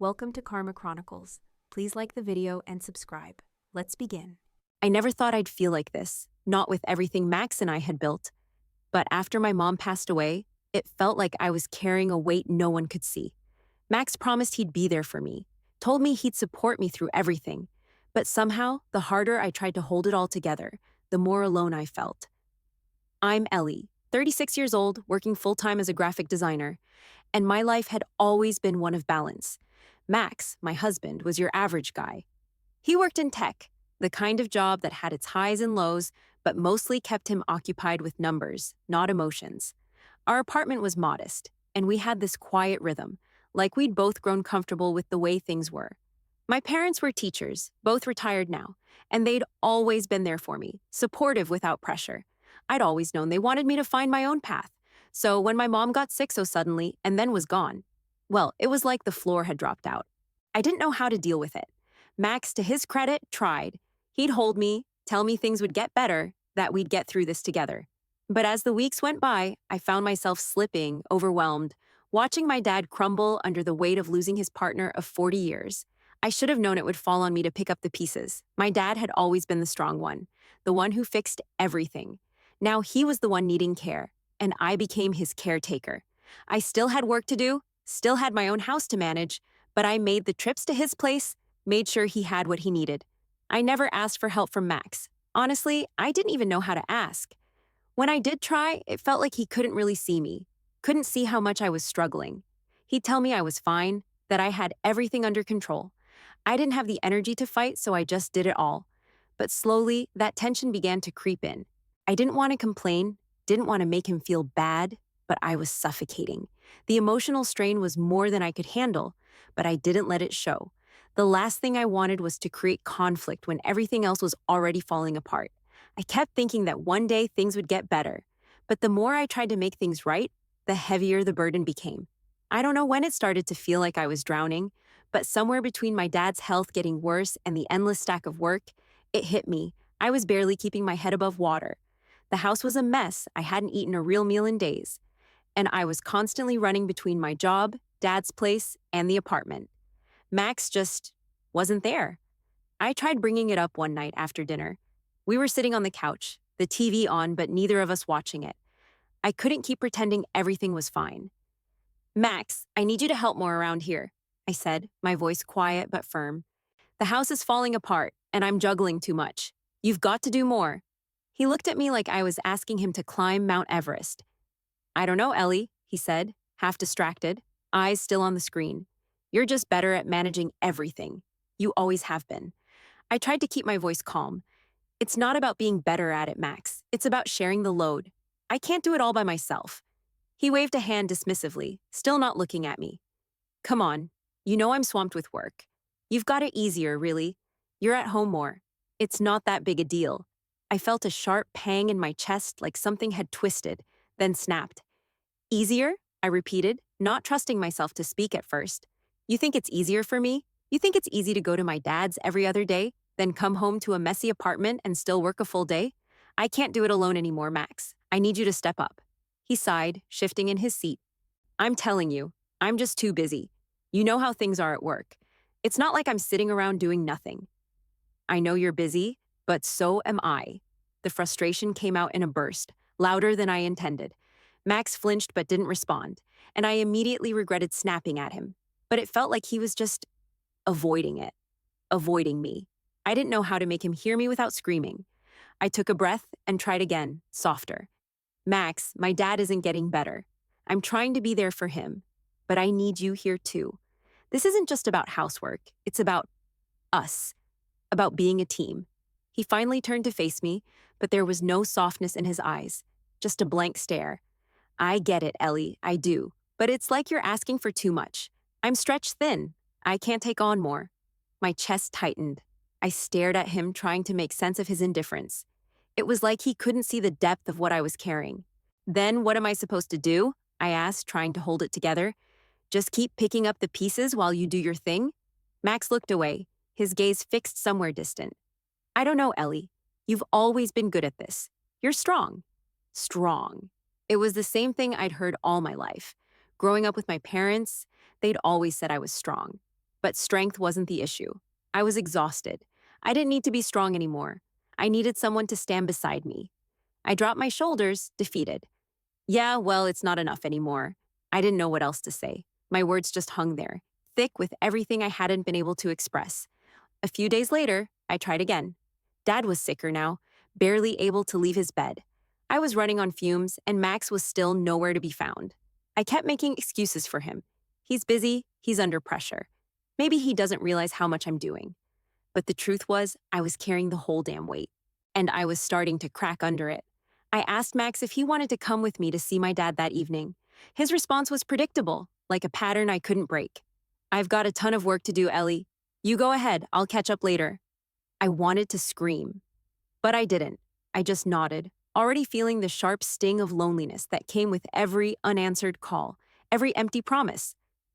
Welcome to Karma Chronicles. Please like the video and subscribe. Let's begin. I never thought I'd feel like this, not with everything Max and I had built. But after my mom passed away, it felt like I was carrying a weight no one could see. Max promised he'd be there for me, told me he'd support me through everything. But somehow, the harder I tried to hold it all together, the more alone I felt. I'm Ellie, 36 years old, working full-time as a graphic designer, and my life had always been one of balance. Max, my husband, was your average guy. He worked in tech, the kind of job that had its highs and lows, but mostly kept him occupied with numbers, not emotions. Our apartment was modest, and we had this quiet rhythm, like we'd both grown comfortable with the way things were. My parents were teachers, both retired now, and they'd always been there for me, supportive without pressure. I'd always known they wanted me to find my own path. So when my mom got sick so suddenly and then was gone, well, it was like the floor had dropped out. I didn't know how to deal with it. Max, to his credit, tried. He'd hold me, tell me things would get better, that we'd get through this together. But as the weeks went by, I found myself slipping, overwhelmed, watching my dad crumble under the weight of losing his partner of 40 years. I should have known it would fall on me to pick up the pieces. My dad had always been the strong one, the one who fixed everything. Now he was the one needing care, and I became his caretaker. I still had work to do, still had my own house to manage, but I made the trips to his place, made sure he had what he needed. I never asked for help from Max. Honestly, I didn't even know how to ask. When I did try, it felt like he couldn't really see me, couldn't see how much I was struggling. He'd tell me I was fine, that I had everything under control. I didn't have the energy to fight, so I just did it all. But slowly, that tension began to creep in. I didn't want to complain, didn't want to make him feel bad, but I was suffocating. The emotional strain was more than I could handle, but I didn't let it show. The last thing I wanted was to create conflict when everything else was already falling apart. I kept thinking that one day things would get better, but the more I tried to make things right, the heavier the burden became. I don't know when it started to feel like I was drowning, but somewhere between my dad's health getting worse and the endless stack of work, it hit me. I was barely keeping my head above water. The house was a mess. I hadn't eaten a real meal in days. And I was constantly running between my job, dad's place, and the apartment. Max just wasn't there. I tried bringing it up one night after dinner. We were sitting on the couch, the TV on, but neither of us watching it. I couldn't keep pretending everything was fine. Max, I need you to help more around here, I said, my voice quiet but firm. The house is falling apart, and I'm juggling too much. You've got to do more. He looked at me like I was asking him to climb Mount Everest. I don't know, Ellie, he said, half distracted, eyes still on the screen. You're just better at managing everything. You always have been. I tried to keep my voice calm. It's not about being better at it, Max. It's about sharing the load. I can't do it all by myself. He waved a hand dismissively, still not looking at me. Come on, you know I'm swamped with work. You've got it easier, really. You're at home more. It's not that big a deal. I felt a sharp pang in my chest like something had twisted, then snapped. Easier? I repeated, not trusting myself to speak at first. You think it's easier for me? You think it's easy to go to my dad's every other day, then come home to a messy apartment and still work a full day? I can't do it alone anymore, Max. I need you to step up. He sighed, shifting in his seat. I'm telling you, I'm just too busy. You know how things are at work. It's not like I'm sitting around doing nothing. I know you're busy, but so am I. The frustration came out in a burst, louder than I intended. Max flinched but didn't respond, and I immediately regretted snapping at him. But it felt like he was just avoiding me. I didn't know how to make him hear me without screaming. I took a breath and tried again, softer. Max, my dad isn't getting better. I'm trying to be there for him, but I need you here too. This isn't just about housework. It's about us, about being a team. He finally turned to face me, but there was no softness in his eyes, just a blank stare. I get it, Ellie, I do, but it's like you're asking for too much. I'm stretched thin. I can't take on more. My chest tightened. I stared at him, trying to make sense of his indifference. It was like he couldn't see the depth of what I was carrying. Then what am I supposed to do? I asked, trying to hold it together. Just keep picking up the pieces while you do your thing? Max looked away, his gaze fixed somewhere distant. I don't know, Ellie. You've always been good at this. You're strong. Strong. It was the same thing I'd heard all my life. Growing up with my parents, they'd always said I was strong. But strength wasn't the issue. I was exhausted. I didn't need to be strong anymore. I needed someone to stand beside me. I dropped my shoulders, defeated. Yeah, well, it's not enough anymore. I didn't know what else to say. My words just hung there, thick with everything I hadn't been able to express. A few days later, I tried again. Dad was sicker now, barely able to leave his bed. I was running on fumes, and Max was still nowhere to be found. I kept making excuses for him. He's busy, he's under pressure. Maybe he doesn't realize how much I'm doing. But the truth was, I was carrying the whole damn weight, and I was starting to crack under it. I asked Max if he wanted to come with me to see my dad that evening. His response was predictable, like a pattern I couldn't break. I've got a ton of work to do, Ellie. You go ahead, I'll catch up later. I wanted to scream, but I didn't. I just nodded, already feeling the sharp sting of loneliness that came with every unanswered call, every empty promise.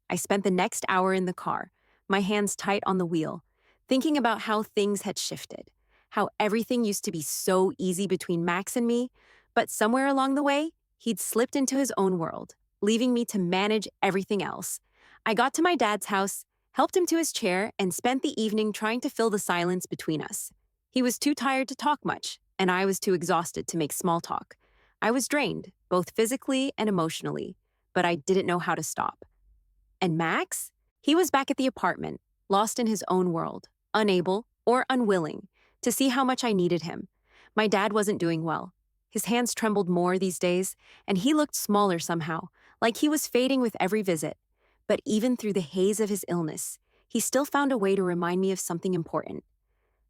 I spent the next hour in the car, my hands tight on the wheel, thinking about how things had shifted, how everything used to be so easy between Max and me, but somewhere along the way, he'd slipped into his own world, leaving me to manage everything else. I got to my dad's house, helped him to his chair, and spent the evening trying to fill the silence between us. He was too tired to talk much, and I was too exhausted to make small talk. I was drained, both physically and emotionally, but I didn't know how to stop. And Max? He was back at the apartment, lost in his own world, unable or unwilling to see how much I needed him. My dad wasn't doing well. His hands trembled more these days, and he looked smaller somehow, like he was fading with every visit. But even through the haze of his illness, he still found a way to remind me of something important.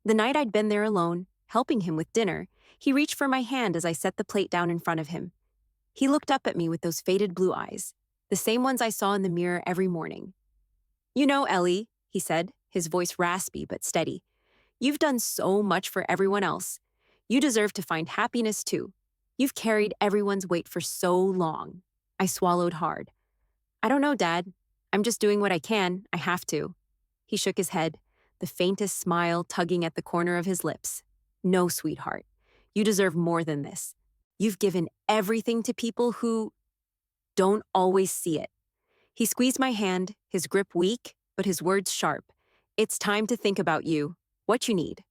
The night I'd been there alone, helping him with dinner, he reached for my hand as I set the plate down in front of him. He looked up at me with those faded blue eyes, the same ones I saw in the mirror every morning. You know, Ellie, he said, his voice raspy but steady, you've done so much for everyone else. You deserve to find happiness too. You've carried everyone's weight for so long. I swallowed hard. I don't know, Dad. I'm just doing what I can. I have to. He shook his head, the faintest smile tugging at the corner of his lips. No, sweetheart. You deserve more than this. You've given everything to people who don't always see it. He squeezed my hand, his grip weak, but his words sharp. It's time to think about you, what you need.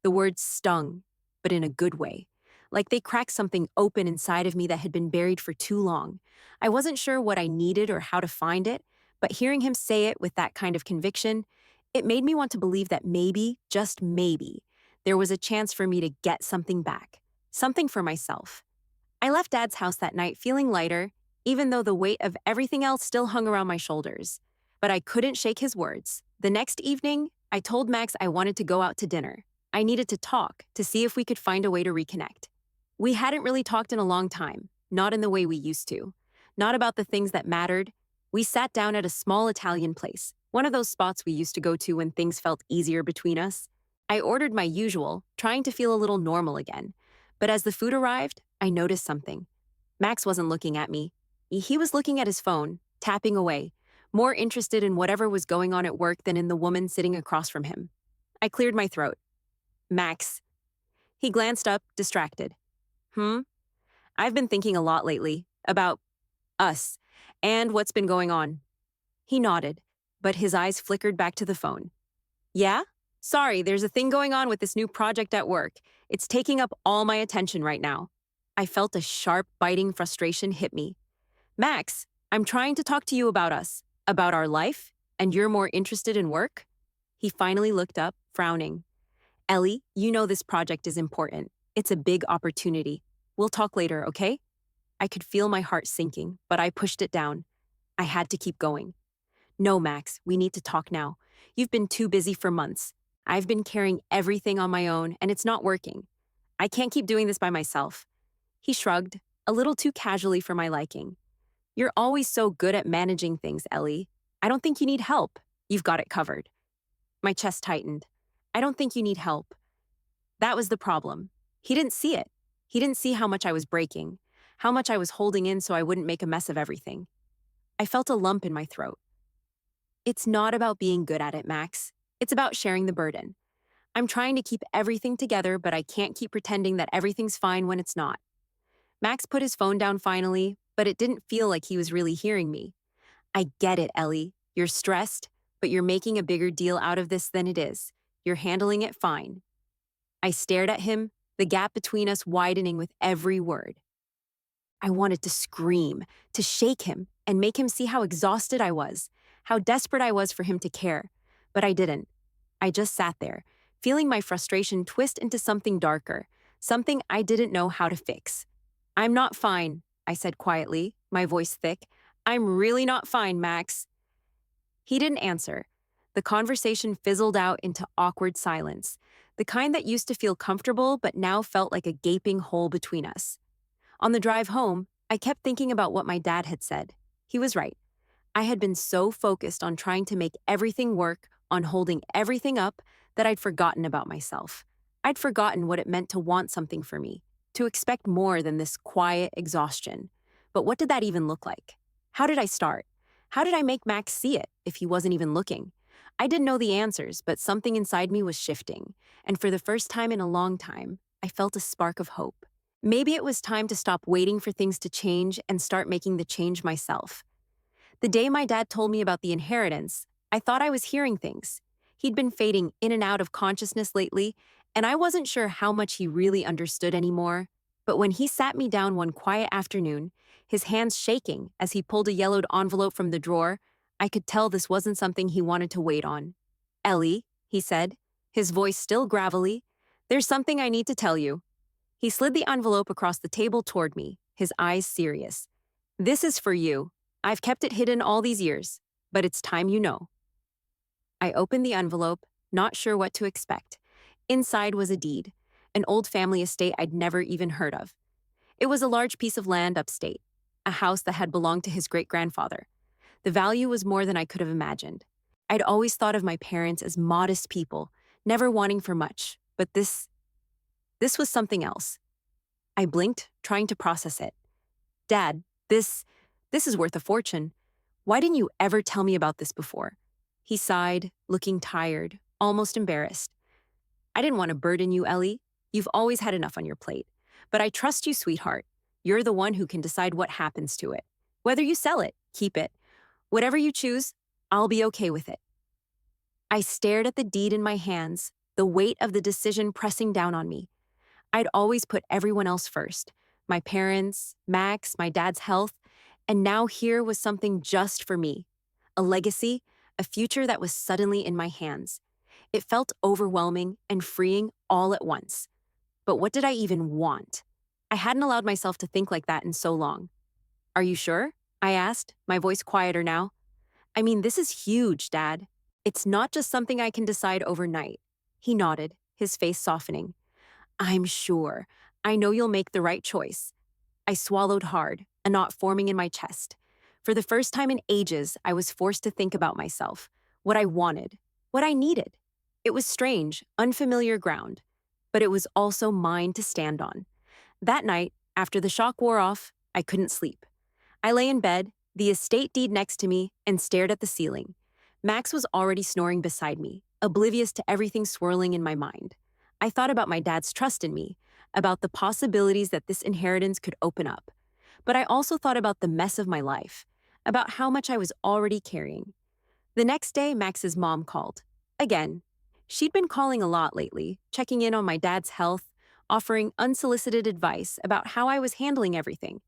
The words stung, but in a good way, like they cracked something open inside of me that had been buried for too long. I wasn't sure what I needed or how to find it, but hearing him say it with that kind of conviction, it made me want to believe that maybe, just maybe, there was a chance for me to get something back, something for myself. I left Dad's house that night feeling lighter, even though the weight of everything else still hung around my shoulders. But I couldn't shake his words. The next evening, I told Max I wanted to go out to dinner. I needed to talk to see if we could find a way to reconnect. We hadn't really talked in a long time, not in the way we used to, not about the things that mattered. We sat down at a small Italian place, one of those spots we used to go to when things felt easier between us. I ordered my usual, trying to feel a little normal again. But as the food arrived, I noticed something. Max wasn't looking at me. He was looking at his phone, tapping away, more interested in whatever was going on at work than in the woman sitting across from him. I cleared my throat. Max. He glanced up, distracted. I've been thinking a lot lately about us and what's been going on. He nodded, but his eyes flickered back to the phone. Yeah? Sorry, there's a thing going on with this new project at work. It's taking up all my attention right now. I felt a sharp, biting frustration hit me. Max, I'm trying to talk to you about us, about our life, and you're more interested in work? He finally looked up, frowning. Ellie, you know this project is important. It's a big opportunity. We'll talk later, okay? I could feel my heart sinking, but I pushed it down. I had to keep going. No, Max, we need to talk now. You've been too busy for months. I've been carrying everything on my own, and it's not working. I can't keep doing this by myself. He shrugged, a little too casually for my liking. You're always so good at managing things, Ellie. I don't think you need help. You've got it covered. My chest tightened. I don't think you need help. That was the problem. He didn't see it. He didn't see how much I was breaking, how much I was holding in so I wouldn't make a mess of everything. I felt a lump in my throat. It's not about being good at it, Max. It's about sharing the burden. I'm trying to keep everything together, but I can't keep pretending that everything's fine when it's not. Max put his phone down finally, but it didn't feel like he was really hearing me. I get it, Ellie. You're stressed, but you're making a bigger deal out of this than it is. You're handling it fine. I stared at him, the gap between us widening with every word. I wanted to scream, to shake him, and make him see how exhausted I was, how desperate I was for him to care. But I didn't. I just sat there, feeling my frustration twist into something darker, something I didn't know how to fix. I'm not fine, I said quietly, my voice thick. I'm really not fine, Max. He didn't answer. The conversation fizzled out into awkward silence, the kind that used to feel comfortable but now felt like a gaping hole between us. On the drive home, I kept thinking about what my dad had said. He was right. I had been so focused on trying to make everything work, on holding everything up, that I'd forgotten about myself. I'd forgotten what it meant to want something for me, to expect more than this quiet exhaustion. But what did that even look like? How did I start? How did I make Max see it if he wasn't even looking? I didn't know the answers, but something inside me was shifting. And for the first time in a long time, I felt a spark of hope. Maybe it was time to stop waiting for things to change and start making the change myself. The day my dad told me about the inheritance, I thought I was hearing things. He'd been fading in and out of consciousness lately, and I wasn't sure how much he really understood anymore. But when he sat me down one quiet afternoon, his hands shaking as he pulled a yellowed envelope from the drawer, I could tell this wasn't something he wanted to wait on. "Ellie," he said, his voice still gravelly, "there's something I need to tell you." He slid the envelope across the table toward me, his eyes serious. "This is for you. I've kept it hidden all these years, but it's time you know." I opened the envelope, not sure what to expect. Inside was a deed, an old family estate I'd never even heard of. It was a large piece of land upstate, a house that had belonged to his great-grandfather. The value was more than I could have imagined. I'd always thought of my parents as modest people, never wanting for much, but this was something else. I blinked, trying to process it. "Dad, this is worth a fortune. Why didn't you ever tell me about this before?" He sighed, looking tired, almost embarrassed. "I didn't want to burden you, Ellie. You've always had enough on your plate. But I trust you, sweetheart. You're the one who can decide what happens to it. Whether you sell it, keep it. Whatever you choose, I'll be okay with it." I stared at the deed in my hands, the weight of the decision pressing down on me. I'd always put everyone else first. My parents, Max, my dad's health, and now here was something just for me. A legacy, a future that was suddenly in my hands. It felt overwhelming and freeing all at once. But what did I even want? I hadn't allowed myself to think like that in so long. "Are you sure?" I asked, my voice quieter now. "I mean, this is huge, Dad. It's not just something I can decide overnight." He nodded, his face softening. "I'm sure. I know you'll make the right choice." I swallowed hard, a knot forming in my chest. For the first time in ages, I was forced to think about myself, what I wanted, what I needed. It was strange, unfamiliar ground, but it was also mine to stand on. That night, after the shock wore off, I couldn't sleep. I lay in bed, the estate deed next to me, and stared at the ceiling. Max was already snoring beside me, oblivious to everything swirling in my mind. I thought about my dad's trust in me, about the possibilities that this inheritance could open up. But I also thought about the mess of my life, about how much I was already carrying. The next day, Max's mom called. Again. She'd been calling a lot lately, checking in on my dad's health, offering unsolicited advice about how I was handling everything.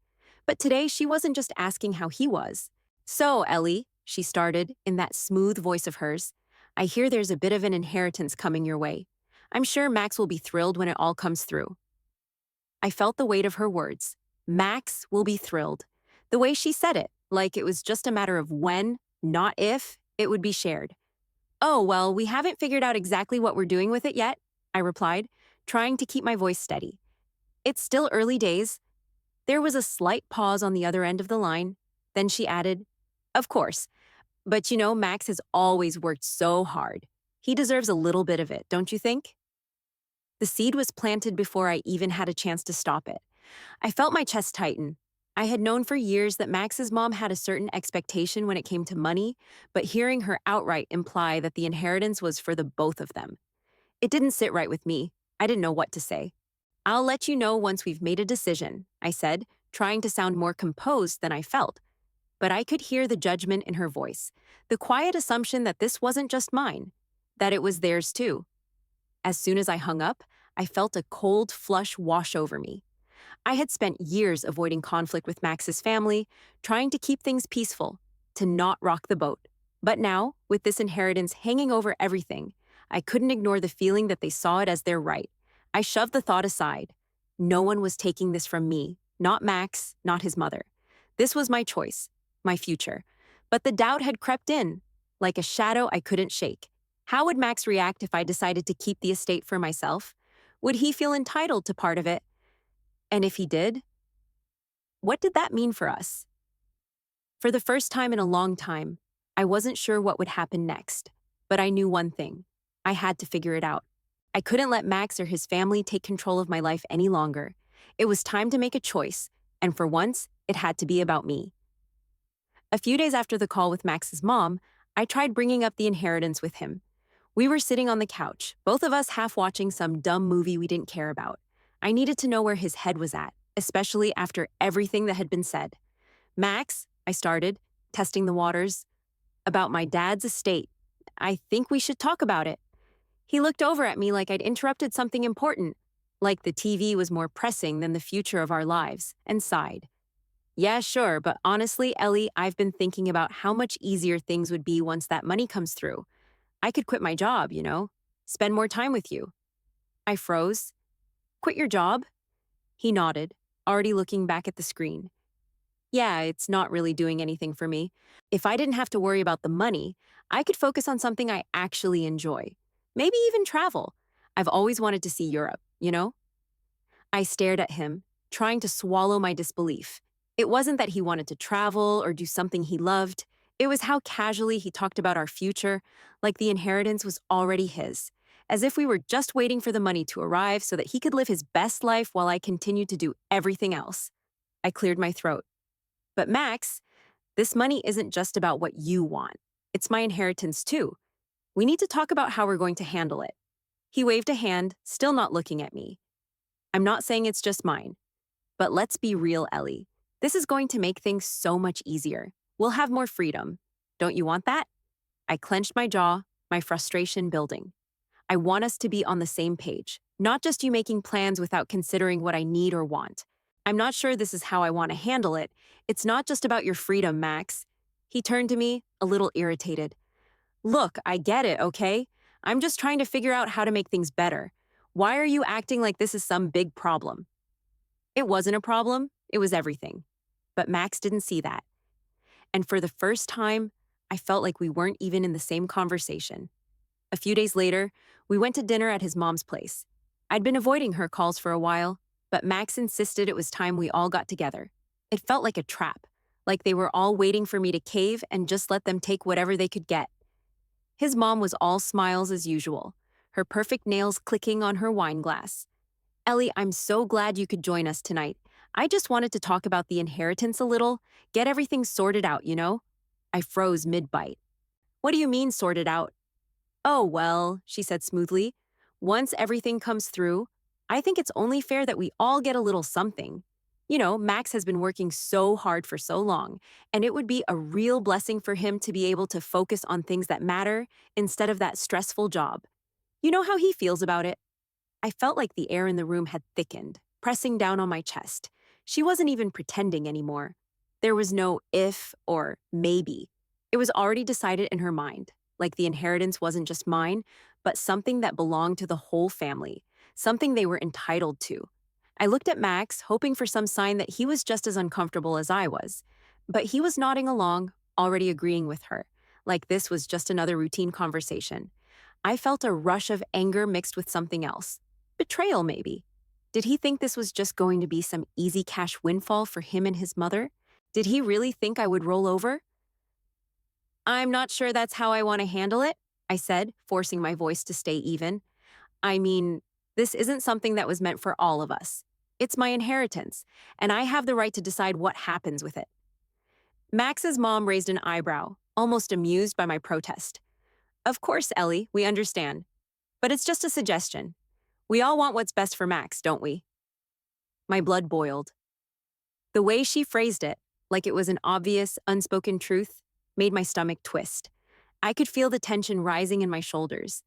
But today, she wasn't just asking how he was. "So, Ellie," she started, in that smooth voice of hers, "I hear there's a bit of an inheritance coming your way. I'm sure Max will be thrilled when it all comes through." I felt the weight of her words. Max will be thrilled. The way she said it, like it was just a matter of when, not if, it would be shared. "Oh, well, we haven't figured out exactly what we're doing with it yet," I replied, trying to keep my voice steady. "It's still early days." There was a slight pause on the other end of the line. Then she added, "Of course, but you know, Max has always worked so hard. He deserves a little bit of it, don't you think?" The seed was planted before I even had a chance to stop it. I felt my chest tighten. I had known for years that Max's mom had a certain expectation when it came to money, but hearing her outright imply that the inheritance was for the both of them, it didn't sit right with me. I didn't know what to say. "I'll let you know once we've made a decision," I said, trying to sound more composed than I felt. but I could hear the judgment in her voice, the quiet assumption that this wasn't just mine, that it was theirs too. As soon as I hung up, I felt a cold flush wash over me. I had spent years avoiding conflict with Max's family, trying to keep things peaceful, to not rock the boat. But now, with this inheritance hanging over everything, I couldn't ignore the feeling that they saw it as their right. I shoved the thought aside. No one was taking this from me, not Max, not his mother. This was my choice, my future. But the doubt had crept in, like a shadow I couldn't shake. How would Max react if I decided to keep the estate for myself? Would he feel entitled to part of it? And if he did, what did that mean for us? For the first time in a long time, I wasn't sure what would happen next, but I knew one thing. I had to figure it out. I couldn't let Max or his family take control of my life any longer. It was time to make a choice, and for once, it had to be about me. A few days after the call with Max's mom, I tried bringing up the inheritance with him. We were sitting on the couch, both of us half watching some dumb movie we didn't care about. I needed to know where his head was at, especially after everything that had been said. Max, I started, testing the waters, about my dad's estate. I think we should talk about it. He looked over at me like I'd interrupted something important, like the TV was more pressing than the future of our lives, and sighed. Yeah, sure, but honestly, Ellie, I've been thinking about how much easier things would be once that money comes through. I could quit my job, spend more time with you. I froze. Quit your job? He nodded, already looking back at the screen. Yeah, it's not really doing anything for me. If I didn't have to worry about the money, I could focus on something I actually enjoy. Maybe even travel. I've always wanted to see Europe. I stared at him, trying to swallow my disbelief. It wasn't that he wanted to travel or do something he loved. It was how casually he talked about our future, like the inheritance was already his, as if we were just waiting for the money to arrive so that he could live his best life while I continued to do everything else. I cleared my throat. But Max, this money isn't just about what you want. It's my inheritance too. We need to talk about how we're going to handle it. He waved a hand, still not looking at me. I'm not saying it's just mine. But let's be real, Ellie. This is going to make things so much easier. We'll have more freedom. Don't you want that? I clenched my jaw, my frustration building. I want us to be on the same page, not just you making plans without considering what I need or want. I'm not sure this is how I want to handle it. It's not just about your freedom, Max. He turned to me, a little irritated. Look, I get it, okay? I'm just trying to figure out how to make things better. Why are you acting like this is some big problem? It wasn't a problem, it was everything. But Max didn't see that. And for the first time, I felt like we weren't even in the same conversation. A few days later, we went to dinner at his mom's place. I'd been avoiding her calls for a while, but Max insisted it was time we all got together. It felt like a trap, like they were all waiting for me to cave and just let them take whatever they could get. His mom was all smiles as usual, her perfect nails clicking on her wine glass. Ellie, I'm so glad you could join us tonight. I just wanted to talk about the inheritance a little, get everything sorted out. I froze mid-bite. What do you mean sorted out? Oh, well, she said smoothly. Once everything comes through, I think it's only fair that we all get a little something. Max has been working so hard for so long, and it would be a real blessing for him to be able to focus on things that matter instead of that stressful job. You know how he feels about it. I felt like the air in the room had thickened, pressing down on my chest. She wasn't even pretending anymore. There was no if or maybe. It was already decided in her mind, like the inheritance wasn't just mine, but something that belonged to the whole family, something they were entitled to. I looked at Max, hoping for some sign that he was just as uncomfortable as I was. But he was nodding along, already agreeing with her, like this was just another routine conversation. I felt a rush of anger mixed with something else. Betrayal, maybe. Did he think this was just going to be some easy cash windfall for him and his mother? Did he really think I would roll over? I'm not sure that's how I want to handle it, I said, forcing my voice to stay even. I mean, this isn't something that was meant for all of us. It's my inheritance, and I have the right to decide what happens with it. Max's mom raised an eyebrow, almost amused by my protest. Of course, Ellie, we understand. But it's just a suggestion. We all want what's best for Max, don't we? My blood boiled. The way she phrased it, like it was an obvious, unspoken truth, made my stomach twist. I could feel the tension rising in my shoulders.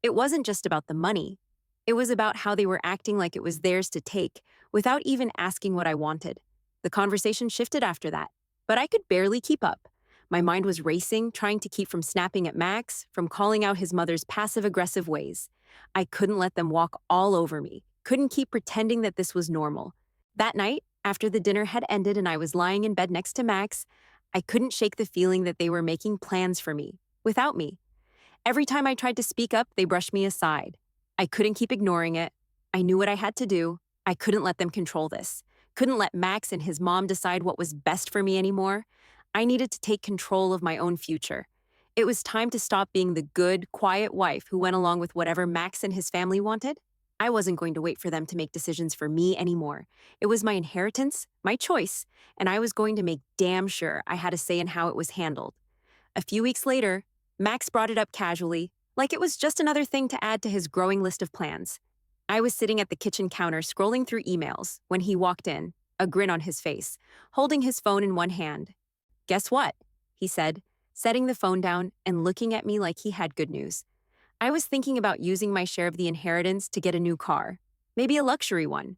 It wasn't just about the money. It was about how they were acting like it was theirs to take, without even asking what I wanted. The conversation shifted after that, but I could barely keep up. My mind was racing, trying to keep from snapping at Max, from calling out his mother's passive-aggressive ways. I couldn't let them walk all over me, couldn't keep pretending that this was normal. That night, after the dinner had ended and I was lying in bed next to Max, I couldn't shake the feeling that they were making plans for me, without me. Every time I tried to speak up, they brushed me aside. I couldn't keep ignoring it. I knew what I had to do. I couldn't let them control this. Couldn't let Max and his mom decide what was best for me anymore. I needed to take control of my own future. It was time to stop being the good, quiet wife who went along with whatever Max and his family wanted. I wasn't going to wait for them to make decisions for me anymore. It was my inheritance, my choice, and I was going to make damn sure I had a say in how it was handled. A few weeks later, Max brought it up casually, like it was just another thing to add to his growing list of plans. I was sitting at the kitchen counter scrolling through emails when he walked in, a grin on his face, holding his phone in one hand. "Guess what?" he said, setting the phone down and looking at me like he had good news. I was thinking about using my share of the inheritance to get a new car, maybe a luxury one.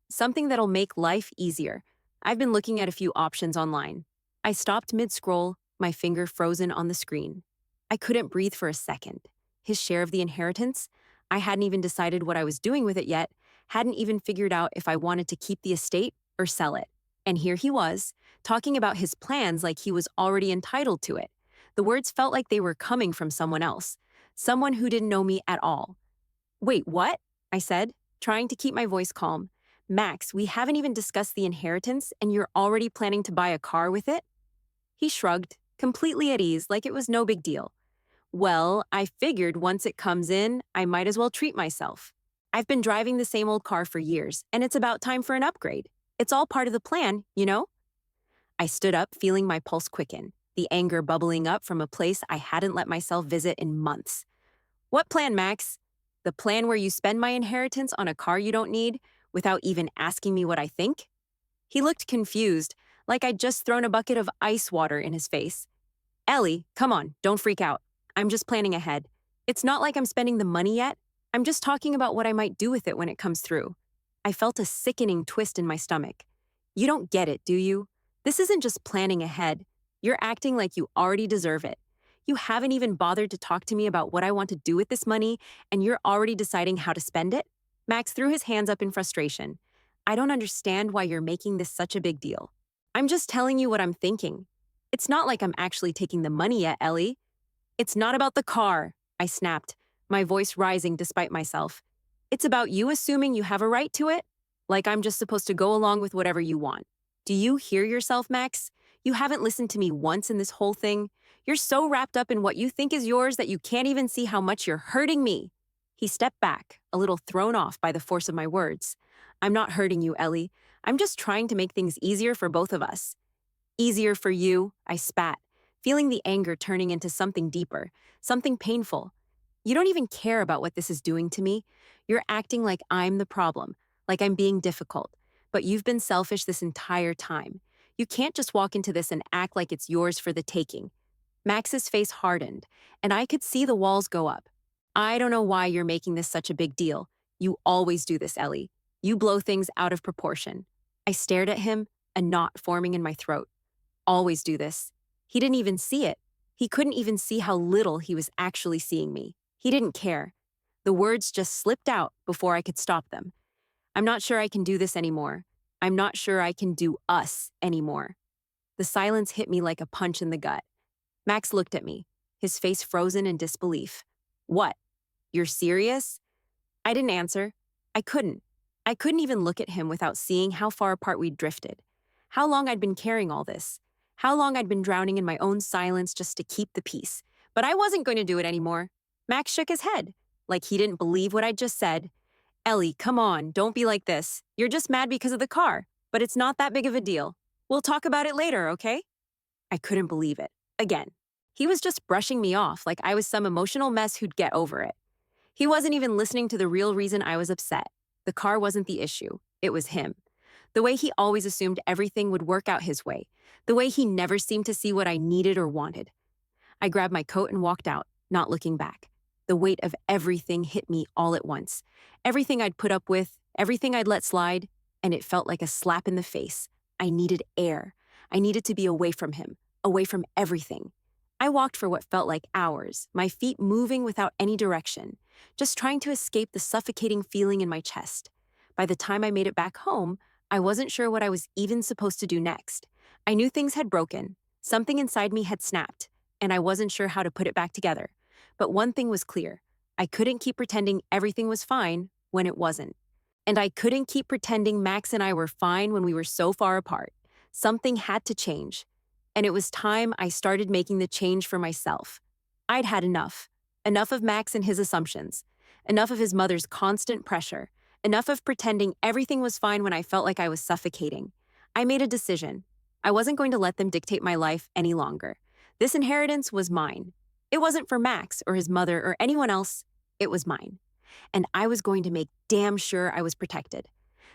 Something that'll make life easier. I've been looking at a few options online. I stopped mid-scroll, my finger frozen on the screen. I couldn't breathe for a second. His share of the inheritance? I hadn't even decided what I was doing with it yet, hadn't even figured out if I wanted to keep the estate or sell it. And here he was, talking about his plans like he was already entitled to it. The words felt like they were coming from someone else, someone who didn't know me at all. "Wait, what?" I said, trying to keep my voice calm. "Max, we haven't even discussed the inheritance, and you're already planning to buy a car with it?" He shrugged, completely at ease, like it was no big deal. "Well, I figured once it comes in, I might as well treat myself. I've been driving the same old car for years, and it's about time for an upgrade. It's all part of the plan, you know?" I stood up, feeling my pulse quicken, the anger bubbling up from a place I hadn't let myself visit in months. "What plan, Max? The plan where you spend my inheritance on a car you don't need without even asking me what I think?" He looked confused, like I'd just thrown a bucket of ice water in his face. "Ellie, come on, don't freak out. I'm just planning ahead. It's not like I'm spending the money yet. I'm just talking about what I might do with it when it comes through." I felt a sickening twist in my stomach. "You don't get it, do you? This isn't just planning ahead. You're acting like you already deserve it. You haven't even bothered to talk to me about what I want to do with this money, and you're already deciding how to spend it?" Max threw his hands up in frustration. "I don't understand why you're making this such a big deal. I'm just telling you what I'm thinking. It's not like I'm actually taking the money yet, Ellie." "It's not about the car," I snapped, my voice rising despite myself. "It's about you assuming you have a right to it, like I'm just supposed to go along with whatever you want. Do you hear yourself, Max? You haven't listened to me once in this whole thing. You're so wrapped up in what you think is yours that you can't even see how much you're hurting me." He stepped back, a little thrown off by the force of my words. "I'm not hurting you, Ellie. I'm just trying to make things easier for both of us." "Easier for you," I spat, feeling the anger turning into something deeper, something painful. "You don't even care about what this is doing to me. You're acting like I'm the problem, like I'm being difficult. But you've been selfish this entire time. You can't just walk into this and act like it's yours for the taking." Max's face hardened, and I could see the walls go up. "I don't know why you're making this such a big deal. You always do this, Ellie. You blow things out of proportion." I stared at him, a knot forming in my throat. "Always do this." He didn't even see it. He couldn't even see how little he was actually seeing me. He didn't care. The words just slipped out before I could stop them. "I'm not sure I can do this anymore. I'm not sure I can do us anymore." The silence hit me like a punch in the gut. Max looked at me, his face frozen in disbelief. "What? You're serious?" I didn't answer. I couldn't. I couldn't even look at him without seeing how far apart we'd drifted. How long I'd been carrying all this. How long I'd been drowning in my own silence just to keep the peace. But I wasn't going to do it anymore. Max shook his head, like he didn't believe what I'd just said. "Ellie, come on, don't be like this. You're just mad because of the car, but it's not that big of a deal. We'll talk about it later, okay?" I couldn't believe it. Again. He was just brushing me off like I was some emotional mess who'd get over it. He wasn't even listening to the real reason I was upset. The car wasn't the issue. It was him. the way he always assumed everything would work out his way, the way he never seemed to see what I needed or wanted. I grabbed my coat and walked out, not looking back. The weight of everything hit me all at once. Everything I'd put up with, everything I'd let slide, and it felt like a slap in the face. I needed air. I needed to be away from him, away from everything. I walked for what felt like hours, my feet moving without any direction, just trying to escape the suffocating feeling in my chest. By the time I made it back home, I wasn't sure what I was even supposed to do next. I knew things had broken, something inside me had snapped, and I wasn't sure how to put it back together. But one thing was clear. I couldn't keep pretending everything was fine when it wasn't. And I couldn't keep pretending Max and I were fine when we were so far apart. Something had to change. And it was time I started making the change for myself. I'd had enough. Enough of Max and his assumptions. Enough of his mother's constant pressure. Enough of pretending everything was fine when I felt like I was suffocating. I made a decision. I wasn't going to let them dictate my life any longer. This inheritance was mine. It wasn't for Max or his mother or anyone else. It was mine. And I was going to make damn sure I was protected.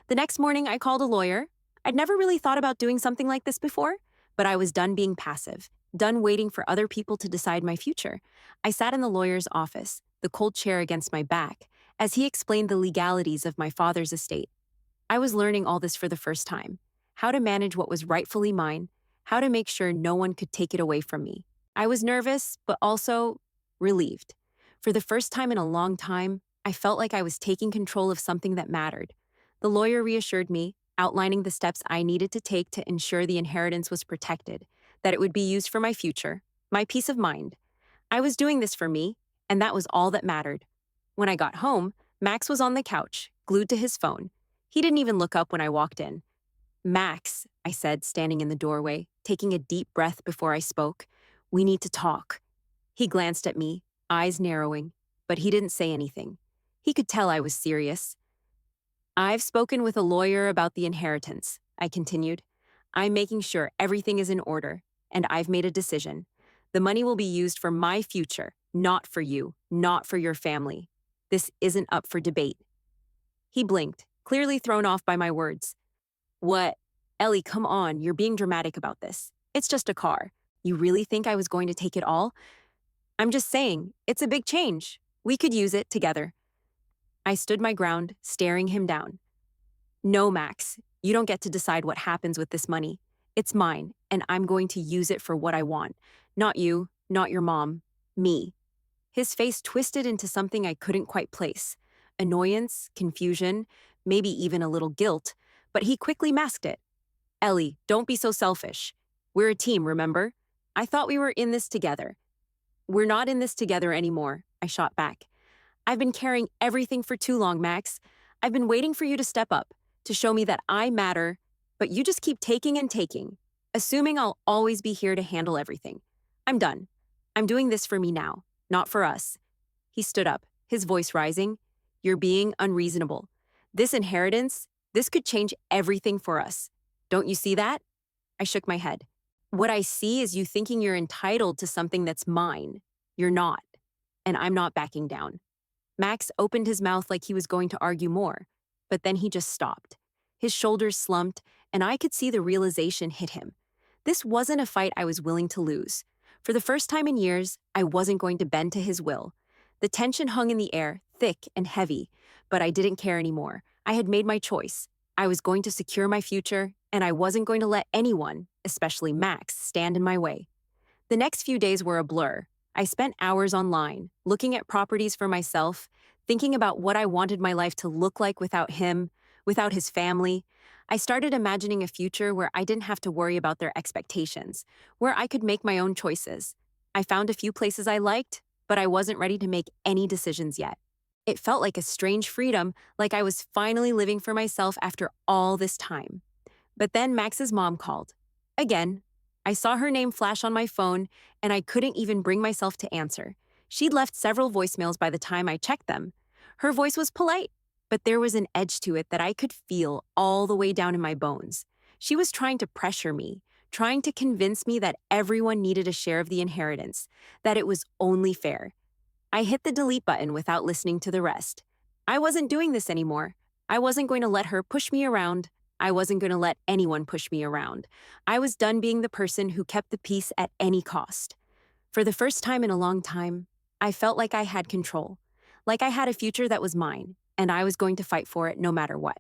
The next morning, I called a lawyer. I'd never really thought about doing something like this before, but I was done being passive, done waiting for other people to decide my future. I sat in the lawyer's office, the cold chair against my back, as he explained the legalities of my father's estate. I was learning all this for the first time, how to manage what was rightfully mine, how to make sure no one could take it away from me. I was nervous, but also relieved. For the first time in a long time, I felt like I was taking control of something that mattered. The lawyer reassured me, outlining the steps I needed to take to ensure the inheritance was protected, that it would be used for my future, my peace of mind. I was doing this for me, and that was all that mattered. When I got home, Max was on the couch, glued to his phone. He didn't even look up when I walked in. "Max," I said, standing in the doorway, taking a deep breath before I spoke, "we need to talk." He glanced at me, eyes narrowing, but he didn't say anything. He could tell I was serious. "I've spoken with a lawyer about the inheritance," I continued. "I'm making sure everything is in order, and I've made a decision. The money will be used for my future, not for you, not for your family. This isn't up for debate." He blinked, clearly thrown off by my words. "What? Ellie, come on, you're being dramatic about this. It's just a car. You really think I was going to take it all? I'm just saying, it's a big change. We could use it together." I stood my ground, staring him down. "No, Max, you don't get to decide what happens with this money. It's mine, and I'm going to use it for what I want. Not you, not your mom, me." His face twisted into something I couldn't quite place. Annoyance, confusion, maybe even a little guilt, but he quickly masked it. "Ellie, don't be so selfish. We're a team, remember? I thought we were in this together." "We're not in this together anymore," I shot back. "I've been carrying everything for too long, Max. I've been waiting for you to step up, to show me that I matter, but you just keep taking and taking, assuming I'll always be here to handle everything. I'm done. I'm doing this for me now, not for us." He stood up, his voice rising. "You're being unreasonable. This inheritance, this could change everything for us. Don't you see that?" I shook my head. "What I see is you thinking you're entitled to something that's mine. You're not. And I'm not backing down." Max opened his mouth like he was going to argue more, but then he just stopped. His shoulders slumped, and I could see the realization hit him. This wasn't a fight I was willing to lose. For the first time in years, I wasn't going to bend to his will. The tension hung in the air, thick and heavy, but I didn't care anymore. I had made my choice. I was going to secure my future, and I wasn't going to let anyone, especially Max, stand in my way. The next few days were a blur. I spent hours online, looking at properties for myself, thinking about what I wanted my life to look like without him, without his family. I started imagining a future where I didn't have to worry about their expectations, where I could make my own choices. I found a few places I liked, but I wasn't ready to make any decisions yet. It felt like a strange freedom, like I was finally living for myself after all this time. But then Max's mom called. Again. I saw her name flash on my phone, and I couldn't even bring myself to answer. She'd left several voicemails by the time I checked them. Her voice was polite, but there was an edge to it that I could feel all the way down in my bones. She was trying to pressure me, trying to convince me that everyone needed a share of the inheritance, that it was only fair. I hit the delete button without listening to the rest. I wasn't doing this anymore. I wasn't going to let her push me around. I wasn't going to let anyone push me around. I was done being the person who kept the peace at any cost. For the first time in a long time, I felt like I had control, like I had a future that was mine, and I was going to fight for it no matter what.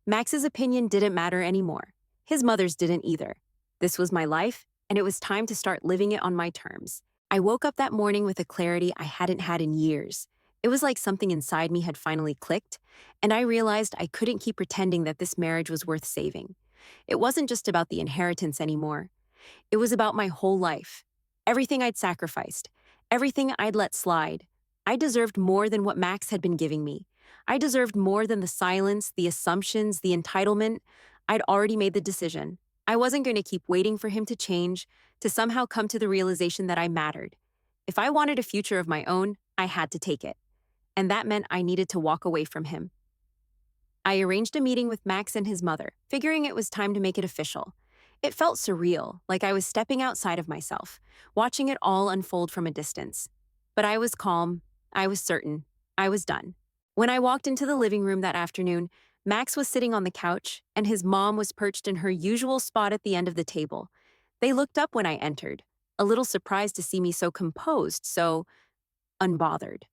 Max's opinion didn't matter anymore. His mother's didn't either. This was my life, and it was time to start living it on my terms. I woke up that morning with a clarity I hadn't had in years. It was like something inside me had finally clicked, and I realized I couldn't keep pretending that this marriage was worth saving. It wasn't just about the inheritance anymore. It was about my whole life. Everything I'd sacrificed, everything I'd let slide. I deserved more than what Max had been giving me. I deserved more than the silence, the assumptions, the entitlement. I'd already made the decision. I wasn't going to keep waiting for him to change, to somehow come to the realization that I mattered. If I wanted a future of my own, I had to take it. And that meant I needed to walk away from him. I arranged a meeting with Max and his mother, figuring it was time to make it official. It felt surreal, like I was stepping outside of myself, watching it all unfold from a distance. But I was calm. I was certain. I was done. When I walked into the living room that afternoon, Max was sitting on the couch, and his mom was perched in her usual spot at the end of the table. They looked up when I entered, a little surprised to see me so composed, so unbothered.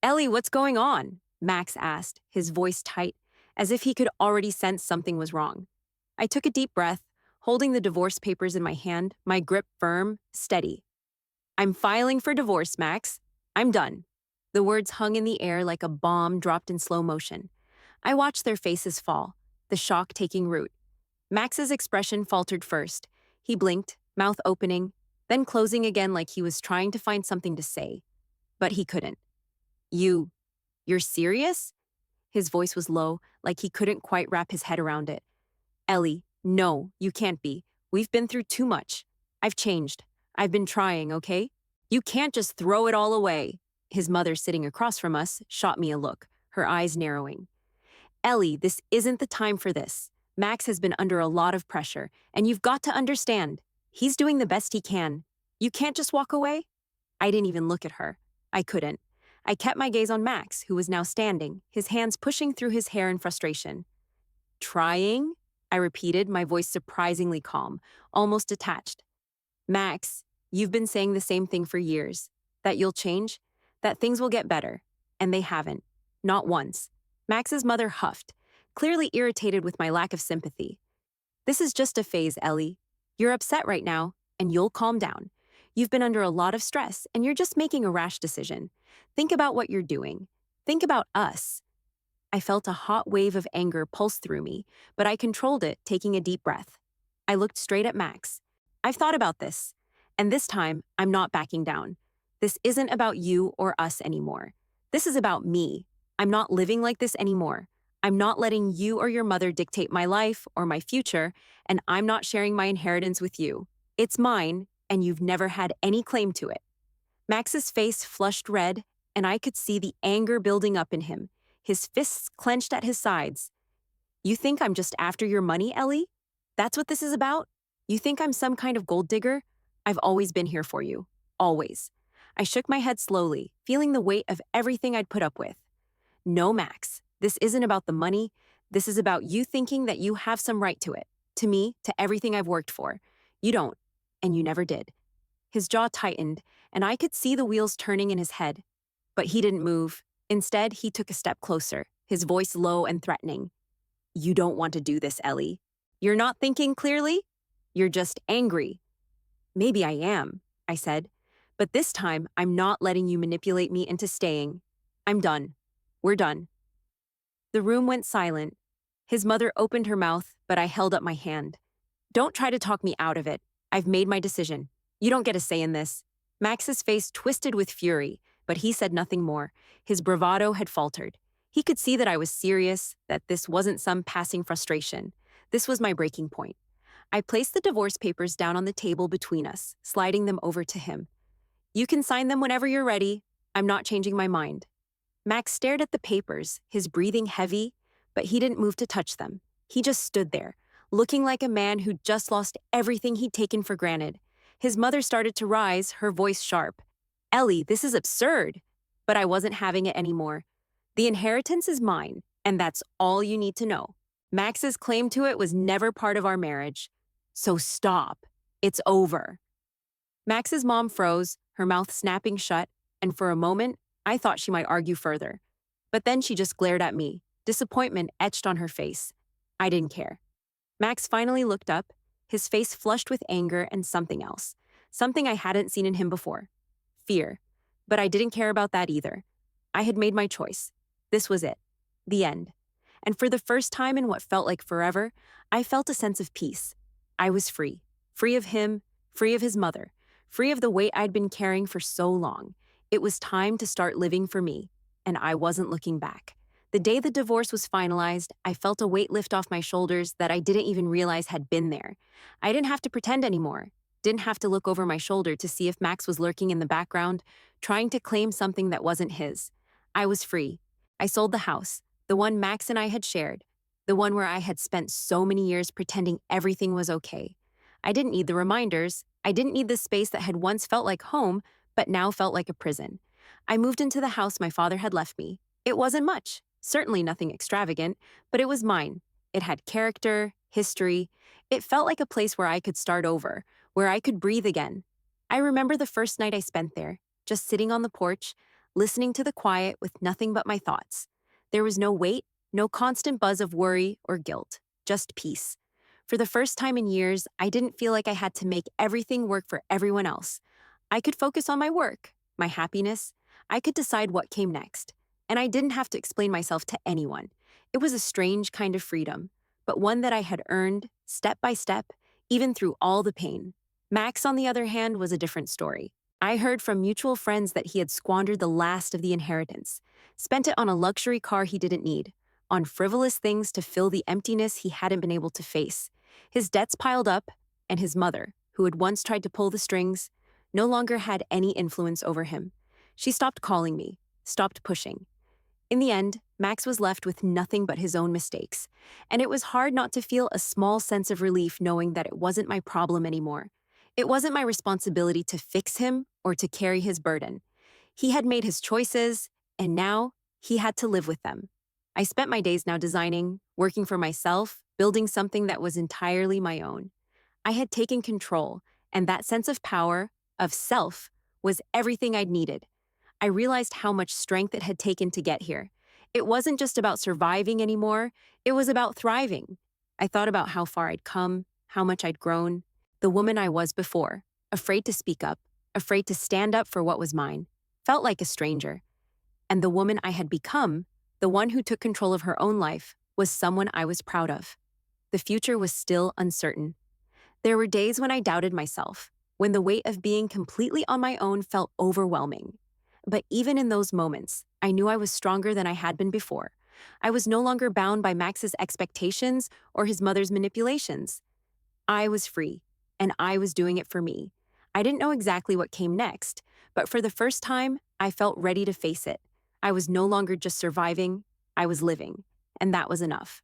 "Ellie, what's going on?" Max asked, his voice tight, as if he could already sense something was wrong. I took a deep breath, holding the divorce papers in my hand, my grip firm, steady. "I'm filing for divorce, Max. I'm done." The words hung in the air like a bomb dropped in slow motion. I watched their faces fall, the shock taking root. Max's expression faltered first. He blinked, mouth opening, then closing again like he was trying to find something to say. But he couldn't. You're serious?" His voice was low, like he couldn't quite wrap his head around it. "Ellie, no, you can't be. We've been through too much. I've changed. I've been trying, okay? You can't just throw it all away." His mother, sitting across from us, shot me a look, her eyes narrowing. "Ellie, this isn't the time for this. Max has been under a lot of pressure, and you've got to understand. He's doing the best he can. You can't just walk away." I didn't even look at her. I couldn't. I kept my gaze on Max, who was now standing, his hands pushing through his hair in frustration. "Trying?" I repeated, my voice surprisingly calm, almost detached. "Max, you've been saying the same thing for years. That you'll change, that things will get better. And they haven't. Not once." Max's mother huffed, clearly irritated with my lack of sympathy. "This is just a phase, Ellie. You're upset right now, and you'll calm down. You've been under a lot of stress, and you're just making a rash decision. Think about what you're doing. Think about us." I felt a hot wave of anger pulse through me, but I controlled it, taking a deep breath. I looked straight at Max. "I've thought about this, and this time, I'm not backing down. This isn't about you or us anymore. This is about me. I'm not living like this anymore. I'm not letting you or your mother dictate my life or my future, and I'm not sharing my inheritance with you. It's mine, and you've never had any claim to it." Max's face flushed red, and I could see the anger building up in him, his fists clenched at his sides. "You think I'm just after your money, Ellie? That's what this is about? You think I'm some kind of gold digger? I've always been here for you. Always." I shook my head slowly, feeling the weight of everything I'd put up with. "No, Max, this isn't about the money. This is about you thinking that you have some right to it, to me, to everything I've worked for. You don't, and you never did." His jaw tightened, and I could see the wheels turning in his head. But he didn't move. Instead, he took a step closer, his voice low and threatening. "You don't want to do this, Ellie. You're not thinking clearly? You're just angry." "Maybe I am," I said. "But this time, I'm not letting you manipulate me into staying. I'm done. We're done." The room went silent. His mother opened her mouth, but I held up my hand. "Don't try to talk me out of it. I've made my decision. You don't get a say in this." Max's face twisted with fury, but he said nothing more. His bravado had faltered. He could see that I was serious, that this wasn't some passing frustration. This was my breaking point. I placed the divorce papers down on the table between us, sliding them over to him. "You can sign them whenever you're ready. I'm not changing my mind." Max stared at the papers, his breathing heavy, but he didn't move to touch them. He just stood there, looking like a man who'd just lost everything he'd taken for granted. His mother started to rise, her voice sharp. "Ellie, this is absurd." But I wasn't having it anymore. "The inheritance is mine, and that's all you need to know." Max's claim to it was never part of our marriage. So stop. It's over. Max's mom froze, her mouth snapping shut, and for a moment, I thought she might argue further. But then she just glared at me, disappointment etched on her face. I didn't care. Max finally looked up, his face flushed with anger and something else. Something I hadn't seen in him before. Fear. But I didn't care about that either. I had made my choice. This was it. The end. And for the first time in what felt like forever, I felt a sense of peace. I was free. Free of him, free of his mother, free of the weight I'd been carrying for so long. It was time to start living for me, and I wasn't looking back. The day the divorce was finalized, I felt a weight lift off my shoulders that I didn't even realize had been there. I didn't have to pretend anymore. Didn't have to look over my shoulder to see if Max was lurking in the background, trying to claim something that wasn't his. I was free. I sold the house, the one Max and I had shared, the one where I had spent so many years pretending everything was okay. I didn't need the reminders. I didn't need the space that had once felt like home, but now felt like a prison. I moved into the house my father had left me. It wasn't much, certainly nothing extravagant, but it was mine. It had character, history. It felt like a place where I could start over, where I could breathe again. I remember the first night I spent there, just sitting on the porch, listening to the quiet with nothing but my thoughts. There was no weight, no constant buzz of worry or guilt, just peace. For the first time in years, I didn't feel like I had to make everything work for everyone else. I could focus on my work, my happiness. I could decide what came next. And I didn't have to explain myself to anyone. It was a strange kind of freedom, but one that I had earned, step by step, even through all the pain. Max, on the other hand, was a different story. I heard from mutual friends that he had squandered the last of the inheritance, spent it on a luxury car he didn't need, on frivolous things to fill the emptiness he hadn't been able to face. His debts piled up, and his mother, who had once tried to pull the strings, no longer had any influence over him. She stopped calling me, stopped pushing. In the end, Max was left with nothing but his own mistakes, and it was hard not to feel a small sense of relief knowing that it wasn't my problem anymore. It wasn't my responsibility to fix him or to carry his burden. He had made his choices, and now he had to live with them. I spent my days now designing, working for myself, building something that was entirely my own. I had taken control, and that sense of power, of self, was everything I'd needed. I realized how much strength it had taken to get here. It wasn't just about surviving anymore, it was about thriving. I thought about how far I'd come, how much I'd grown. The woman I was before, afraid to speak up, afraid to stand up for what was mine, felt like a stranger. And the woman I had become, the one who took control of her own life, was someone I was proud of. The future was still uncertain. There were days when I doubted myself, when the weight of being completely on my own felt overwhelming. But even in those moments, I knew I was stronger than I had been before. I was no longer bound by Max's expectations or his mother's manipulations. I was free, and I was doing it for me. I didn't know exactly what came next, but for the first time, I felt ready to face it. I was no longer just surviving, I was living, and that was enough.